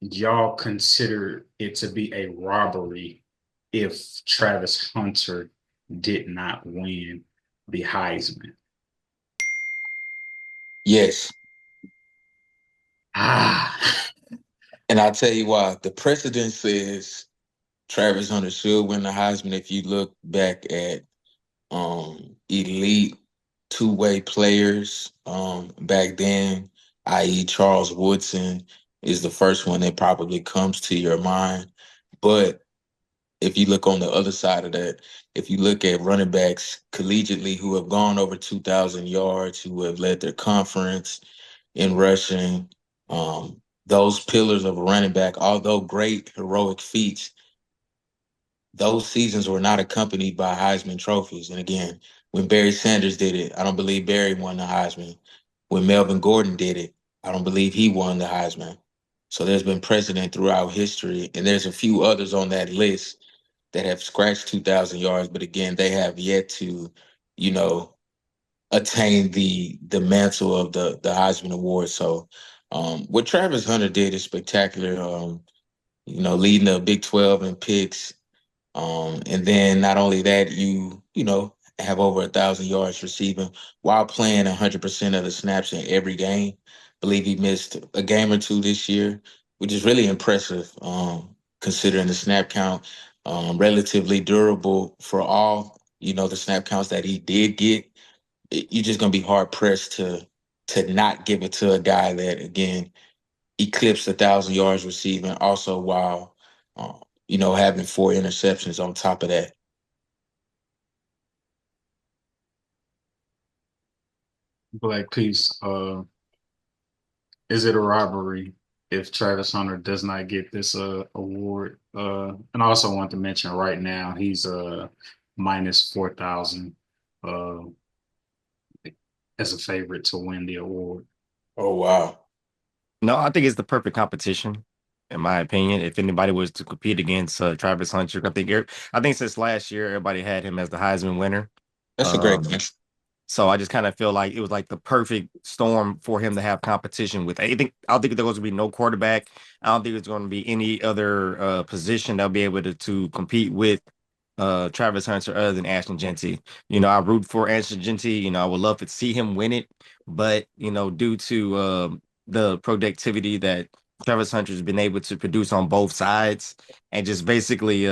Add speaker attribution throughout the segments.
Speaker 1: y'all consider it to be a robbery if Travis Hunter did not win the Heisman?
Speaker 2: Yes.
Speaker 1: Ah,
Speaker 2: And I'll tell you why. The precedent says Travis Hunter should win the Heisman if you look back at elite two-way players back then, i.e. Charles Woodson is the first one that probably comes to your mind. But if you look on the other side of that, if you look at running backs collegiately who have gone over 2,000 yards, who have led their conference in rushing, those pillars of a running back, although great heroic feats, those seasons were not accompanied by Heisman trophies. And again, when Barry Sanders did it, I don't believe Barry won the Heisman. When Melvin Gordon did it, I don't believe he won the Heisman. So there's been precedent throughout history, and there's a few others on that list that have scratched 2,000 yards, but again, they have yet to, you know, attain the mantle of the Heisman Award. So what Travis Hunter did is spectacular. Leading the Big 12 in picks, and then not only that, have over 1,000 yards receiving while playing 100% of the snaps in every game. Believe he missed a game or two this year, which is really impressive, considering the snap count. Relatively durable for all the snap counts that he did get. You're just gonna be hard pressed to not give it to a guy that again eclipsed 1,000 yards receiving, also while having four interceptions on top of that.
Speaker 1: Black Peace. Is it a robbery if Travis Hunter does not get this award? And I also want to mention right now he's minus 4,000 uh as a favorite to win the award.
Speaker 2: Oh wow.
Speaker 3: No, I think it's the perfect competition, in my opinion. If anybody was to compete against Travis Hunter, I think since last year everybody had him as the Heisman winner.
Speaker 2: That's a great
Speaker 3: Um,
Speaker 2: question.
Speaker 3: so I just kind of feel like it was like the perfect storm for him to have competition with. I don't think there's going to be no quarterback. I don't think there's going to be any other position that'll be able to compete with Travis Hunter other than Ashton Jeanty. I root for Ashton Jeanty. I would love to see him win it, but due to the productivity that Travis Hunter's been able to produce on both sides, and just basically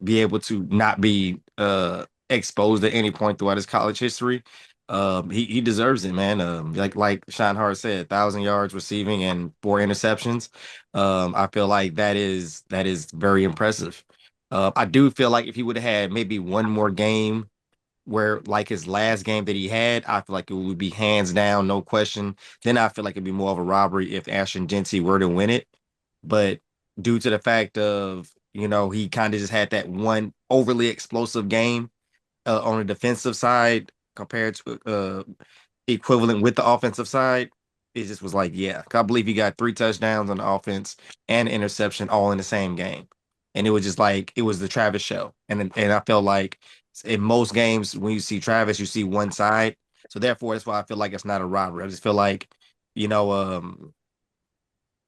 Speaker 3: be able to not be exposed at any point throughout his college history. He deserves it, man. Like Sean Hart said, 1,000 yards receiving and four interceptions. I feel like that is very impressive. I do feel like if he would have had maybe one more game where like his last game that he had, I feel like it would be hands down, no question. Then I feel like it'd be more of a robbery if Ashton Jeanty were to win it. But due to the fact of, he kind of just had that one overly explosive game on the defensive side compared to equivalent with the offensive side, it just was like, yeah, I believe he got three touchdowns on the offense and an interception all in the same game. And it was just like it was the Travis show. And I felt like in most games when you see Travis, you see one side. So therefore, that's why I feel like it's not a robbery. I just feel like, you know, um,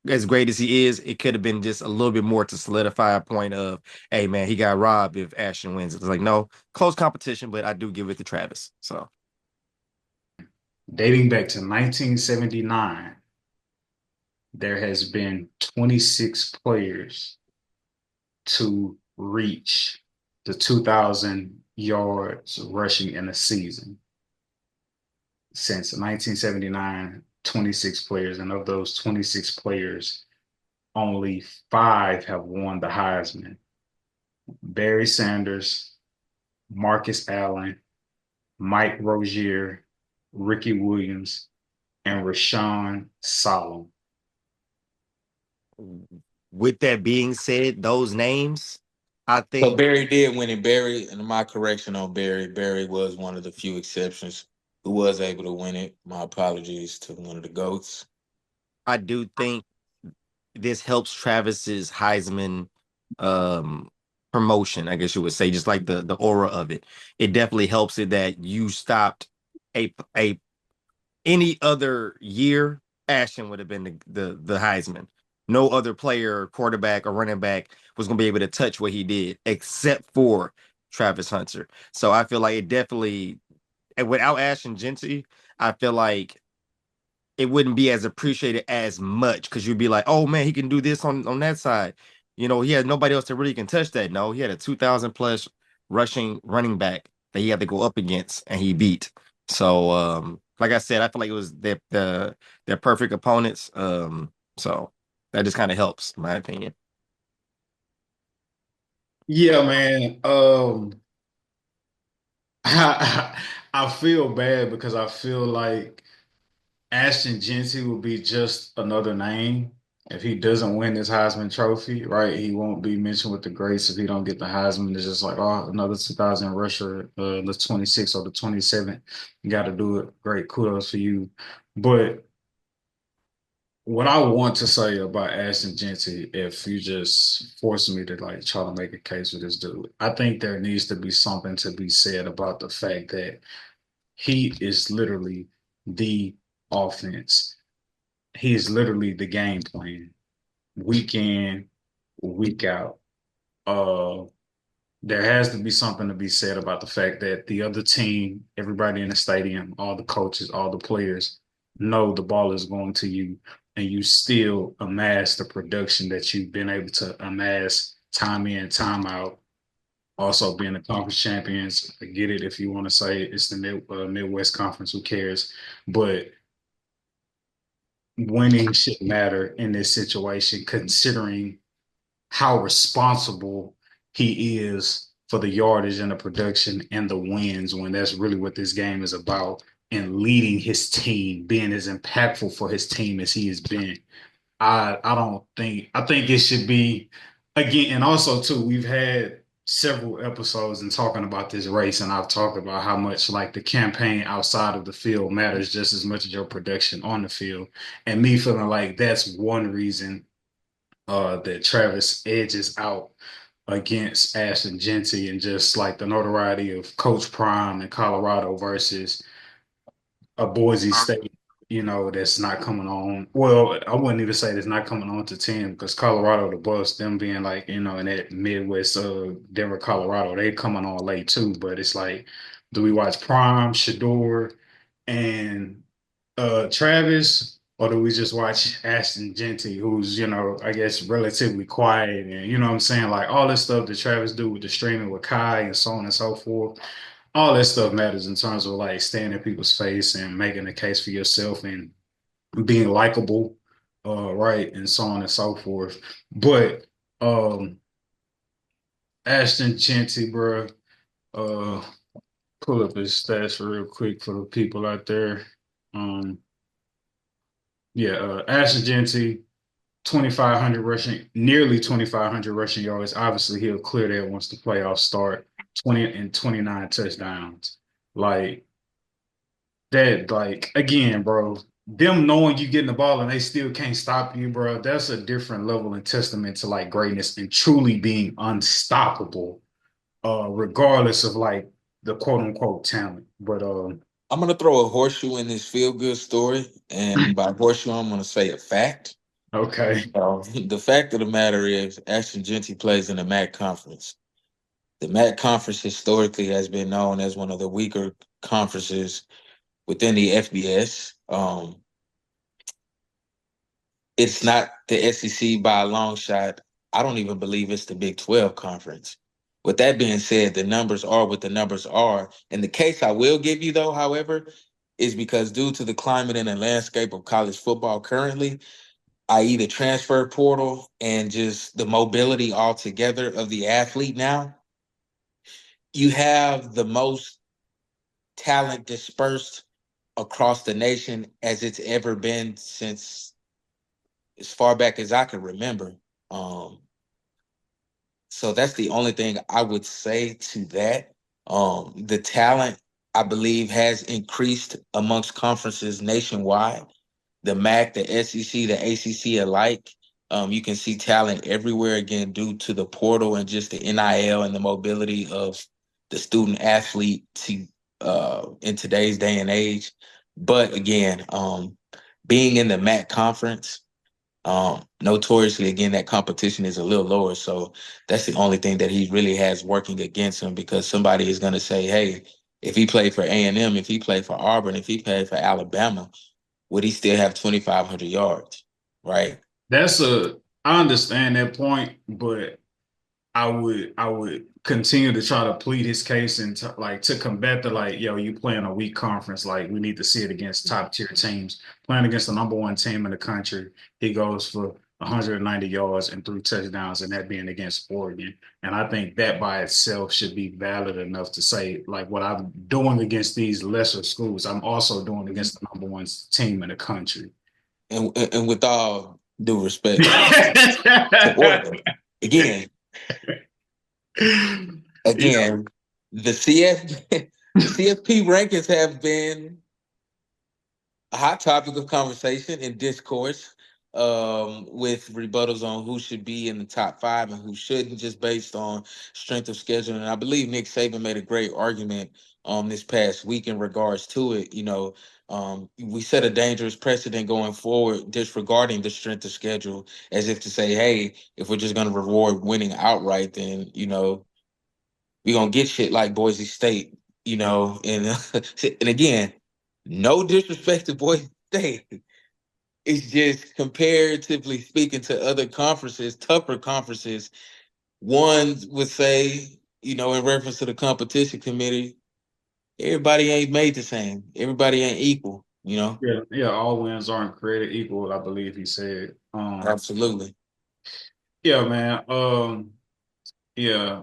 Speaker 3: as great as he is, it could have been just a little bit more to solidify a point of, hey man, he got robbed if Ashton wins. It's like no close competition, but I do give it to Travis. So
Speaker 1: Dating back to 1979, there has been 26 players to reach the 2,000 yards rushing in a season. Since 1979, 26 players, and of those 26 players, only five have won the Heisman. Barry Sanders, Marcus Allen, Mike Rozier, Ricky Williams, and Rashawn Solomon.
Speaker 3: with that being said, those names, I
Speaker 2: So
Speaker 3: think
Speaker 2: Barry did win it. Barry, and my correction on Barry, Barry was one of the few exceptions who was able to win it. My apologies to one of the goats.
Speaker 3: I do think this helps Travis's Heisman um promotion, I guess you would say, just like the aura of it. It definitely helps it that you stopped a any other year, Ashton would have been the Heisman. no other player, quarterback, or running back was going to be able to touch what he did, except for Travis Hunter. So I feel like it definitely, and without Ashton Jeanty, I feel like it wouldn't be as appreciated as much because you'd be like, oh man, he can do this on that side. He had nobody else that really can touch that. No, he had a 2,000 plus rushing running back that he had to go up against and he beat. So like I said, I feel like it was their perfect opponents. So that just kind of helps, in my opinion.
Speaker 1: Yeah, man. I feel bad because I feel like Ashton Jeanty will be just another name if he doesn't win this Heisman Trophy, right? He won't be mentioned with the greats if he don't get the Heisman. It's just like, oh, another 2000 rusher, the 26th or the 27th. You got to do it. Great, kudos for you. But what I want to say about Ashton Jeanty, if you just force me to like try to make a case for this dude, I think there needs to be something to be said about the fact that he is literally the offense. He is literally the game plan, week in, week out. Uh, there has to be something to be said about the fact that the other team, everybody in the stadium, all the coaches, all the players know the ball is going to you, and you still amass the production that you've been able to amass time in, time out. Also, being the conference champions, I get it if you want to say it's the Midwest Conference, who cares? But winning should matter in this situation, considering how responsible he is for the yardage and the production and the wins when that's really what this game is about and leading his team, being as impactful for his team as he has been. I don't think I think it should be again, and also too, we've had several episodes and talking about this race, and I've talked about how much like the campaign outside of the field matters just as much as your production on the field. And me feeling like that's one reason that Travis edges out against Ashton Jeanty and just like the notoriety of Coach Prime in Colorado versus a Boise State, that's not coming on. Well, I wouldn't even say that's not coming on to 10 because Colorado, the bus, them being like, in that Midwest, Denver, Colorado, they coming on late too. But it's like, do we watch Prime, Shador, and Travis, or do we just watch Ashton Jeanty, who's, I guess relatively quiet and you know what I'm saying? Like all this stuff that Travis do with the streaming with Kai and so on and so forth. All that stuff matters in terms of like staying in people's face and making a case for yourself and being likable, right, and so on and so forth. But Ashton Jeanty, bro, uh, pull up his stats real quick for the people out there. Um, yeah, Ashton Jeanty, 2,500 rushing, nearly 2,500 rushing yards. Obviously, he'll clear that once the playoffs start. 20 and 29 touchdowns. Like that, like again, bro. Them knowing you getting the ball and they still can't stop you, bro. That's a different level and testament to like greatness and truly being unstoppable, regardless of like the quote unquote talent. But
Speaker 2: I'm gonna throw a horseshoe in this feel good story, and by horseshoe, I'm gonna say a fact.
Speaker 1: okay,
Speaker 2: The fact of the matter is, Ashton Jeanty plays in the MAC conference. The MAC conference historically has been known as one of the weaker conferences within the FBS. It's not the SEC by a long shot. I don't even believe it's the Big 12 conference. With that being said, the numbers are what the numbers are. And the case I will give you, though, however, is because due to the climate and the landscape of college football currently, i.e., the transfer portal and just the mobility altogether of the athlete now, you have the most talent dispersed across the nation as it's ever been since as far back as I can remember. Um, so that's the only thing I would say to that. The talent, I believe, has increased amongst conferences nationwide. The MAC, the SEC, the ACC alike. You can see talent everywhere again due to the portal and just the NIL and the mobility of the student athlete to in today's day and age. But again, being in the MAC conference, Notoriously, again, that competition is a little lower. So that's the only thing that he really has working against him, because somebody is going to say, hey, if he played for A&M, if he played for Auburn, if he played for Alabama, would he still have 2,500 yards? Right.
Speaker 1: I understand that point, but I would continue to try to plead his case and to combat the like, yo, you playing a weak conference. Like we need to see it against top tier teams. Playing against the number one team in the country, he goes for 190 yards and 3 touchdowns, and that being against Oregon. And I think that by itself should be valid enough to say, like, what I'm doing against these lesser schools, I'm also doing against the number one team in the country.
Speaker 2: And with all due respect to Oregon, again,
Speaker 1: Yeah.
Speaker 2: again, the CF the CFP rankings have been a hot topic of conversation and discourse, with rebuttals on who should be in the top five and who shouldn't, just based on strength of schedule. And I believe Nick Saban made a great argument this past week in regards to it. We set a dangerous precedent going forward, disregarding the strength of schedule, as if to say, hey, if we're just going to reward winning outright, then we're going to get shit like Boise State, and and again, no disrespect to Boise State. It's just, comparatively speaking to other conferences, tougher conferences, one would say, in reference to the competition committee, everybody ain't made the same. Everybody ain't equal.
Speaker 1: Yeah, yeah, all wins aren't created equal, I believe he said.
Speaker 2: Absolutely.
Speaker 1: Yeah, man. Yeah.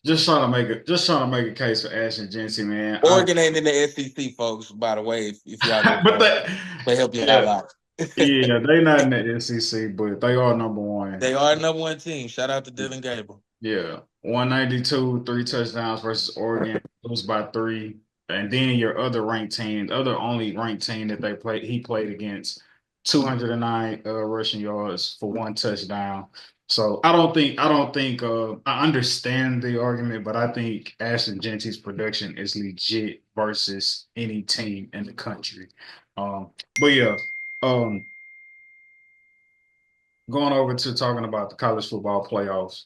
Speaker 1: Just trying to make a case for Ashton Jeanty, man.
Speaker 2: Oregon ain't in the SEC, folks, by the way, if y'all just
Speaker 1: But
Speaker 2: want
Speaker 1: that,
Speaker 2: to help y'all
Speaker 1: yeah,
Speaker 2: out.
Speaker 1: yeah, they not in the SEC, but they are number one.
Speaker 2: They are number one team. Shout out to Dylan Gabriel.
Speaker 1: Yeah, 192, 3 touchdowns versus Oregon, lose by three, and then your other ranked team, the other only ranked team that he played against, 209 rushing yards for 1 touchdown. So I understand the argument, but I think Ashton Genty's production is legit versus any team in the country. But yeah, um, going over to talking about the college football playoffs.